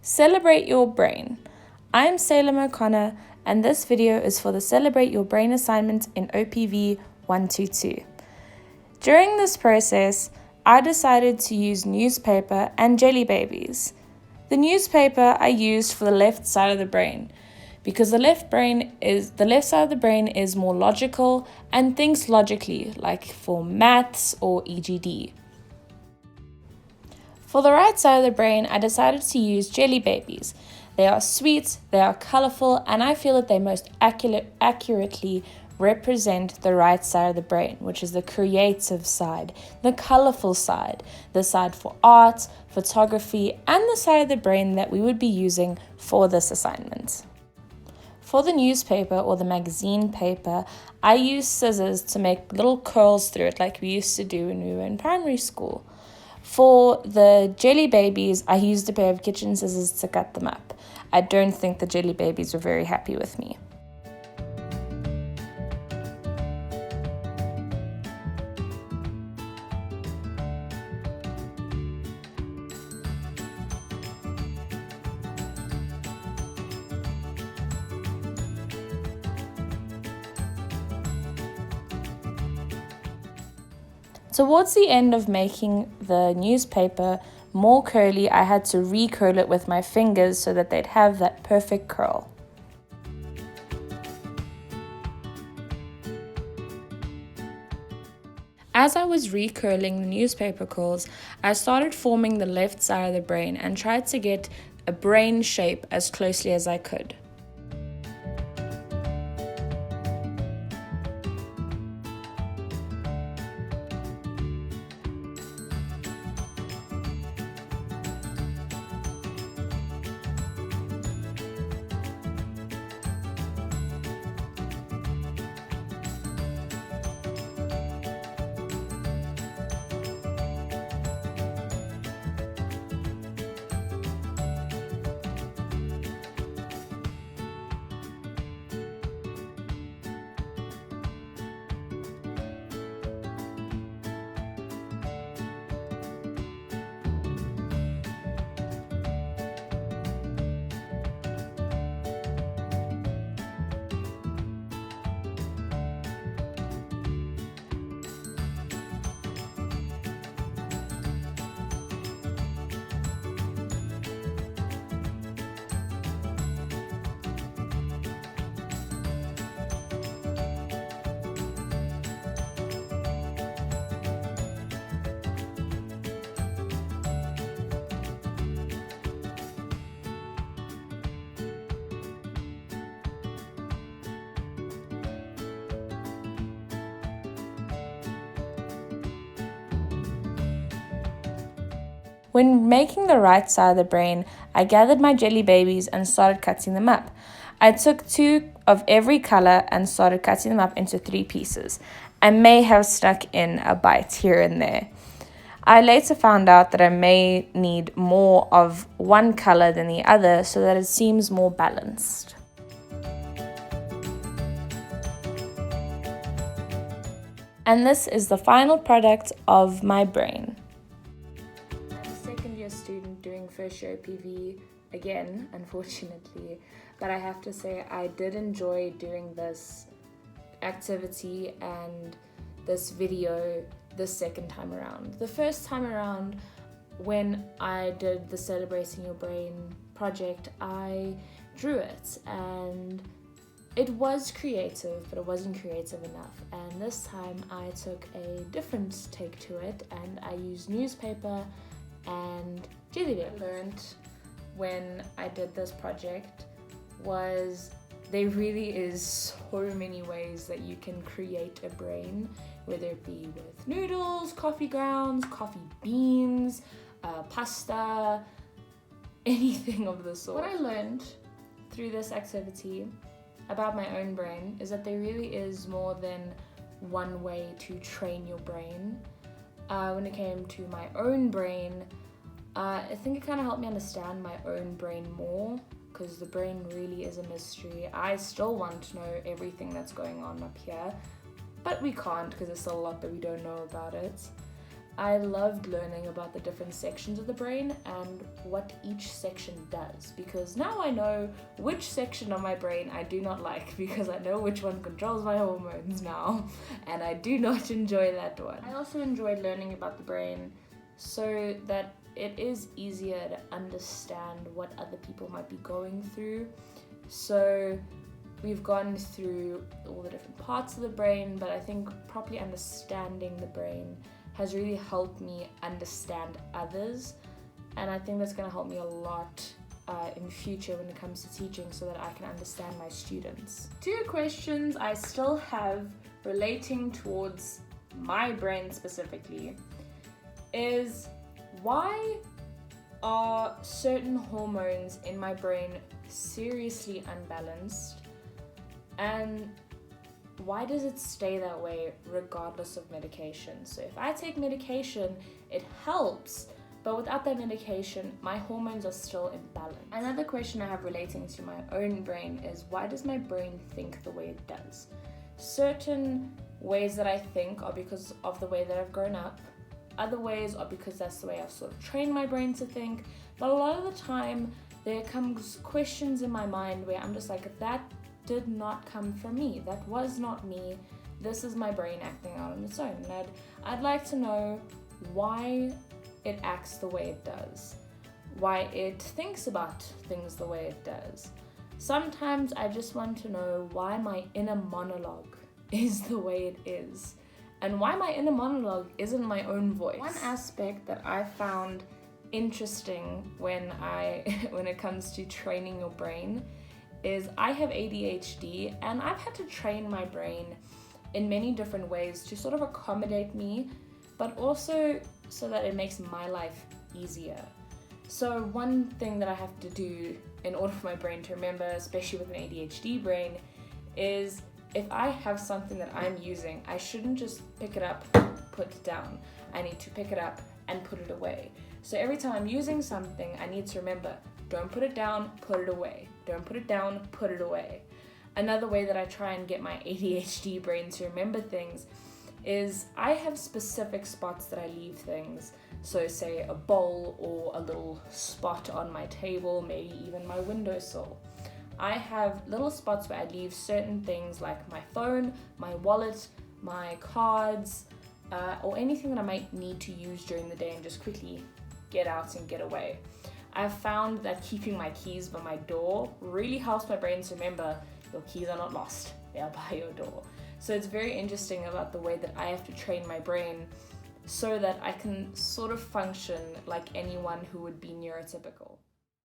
Celebrate your brain. I'm Salem O'Connor, and this video is for the Celebrate Your Brain assignment in OPV 122. During this process, I decided to use newspaper and jelly babies. The newspaper I used for the left side of the brain, because the left side of the brain is more logical and thinks logically, like for maths or EGD. For the right side of the brain, I decided to use jelly babies. They are sweet, they are colorful, and I feel that they most accurately represent the right side of the brain, which is the creative side, the colorful side, the side for art, photography, and the side of the brain that we would be using for this assignment. For the newspaper or the magazine paper, I used scissors to make little curls through it like we used to do when we were in primary school. For the jelly babies, I used a pair of kitchen scissors to cut them up. I don't think the jelly babies were very happy with me. Towards the end of making the newspaper more curly, I had to re-curl it with my fingers so that they'd have that perfect curl. As I was re-curling the newspaper curls, I started forming the left side of the brain and tried to get a brain shape as closely as I could. When making the right side of the brain, I gathered my jelly babies and started cutting them up. I took 2 of every color and started cutting them up into 3 pieces. I may have stuck in a bite here and there. I later found out that I may need more of one color than the other so that it seems more balanced. And this is the final product of my brain. Student doing first year OPV again, unfortunately, but I have to say I did enjoy doing this activity and this video the second time around. The first time around, when I did the Celebrating Your Brain project, I drew it and it was creative, but it wasn't creative enough. And this time I took a different take to it and I used newspaper and jelly baby. I learned when I did this project was there really is so many ways that you can create a brain, whether it be with noodles, coffee grounds, coffee beans, pasta, anything of the sort. What I learned through this activity about my own brain is that there really is more than one way to train your brain. When it came to my own brain, I think it kind of helped me understand my own brain more, because the brain really is a mystery. I still want to know everything that's going on up here, but we can't because there's still a lot that we don't know about it. I loved learning about the different sections of the brain and what each section does, because now I know which section of my brain I do not like, because I know which one controls my hormones now, and I do not enjoy that one. I also enjoyed learning about the brain so that it is easier to understand what other people might be going through. So we've gone through all the different parts of the brain, but I think properly understanding the brain has really helped me understand others, and I think that's going to help me a lot in future when it comes to teaching, so that I can understand my students. 2 questions I still have relating towards my brain specifically is, why are certain hormones in my brain seriously unbalanced, and why does it stay that way regardless of medication? So if I take medication, it helps, but without that medication, my hormones are still imbalanced. Another question I have relating to my own brain is, why does my brain think the way it does? Certain ways that I think are because of the way that I've grown up. Other ways are because that's the way I've sort of trained my brain to think. But a lot of the time, there comes questions in my mind where I'm just like, that did not come from me. That was not me. This is my brain acting out on its own. And I'd like to know why it acts the way it does, why it thinks about things the way it does. Sometimes I just want to know why my inner monologue is the way it is, and why my inner monologue isn't my own voice. One aspect that I found interesting when it comes to training your brain is, I have ADHD, and I've had to train my brain in many different ways to sort of accommodate me, but also so that it makes my life easier. So one thing that I have to do in order for my brain to remember, especially with an ADHD brain, is if I have something that I'm using, I shouldn't just pick it up, put it down. I need to pick it up and put it away. So every time I'm using something, I need to remember, don't put it down, put it away. Don't put it down, put it away. Another way that I try and get my ADHD brain to remember things is, I have specific spots that I leave things. So say a bowl or a little spot on my table, maybe even my windowsill. I have little spots where I leave certain things like my phone, my wallet, my cards, or anything that I might need to use during the day and just quickly get out and get away. I've found that keeping my keys by my door really helps my brain to remember, your keys are not lost, they are by your door. So it's very interesting about the way that I have to train my brain so that I can sort of function like anyone who would be neurotypical.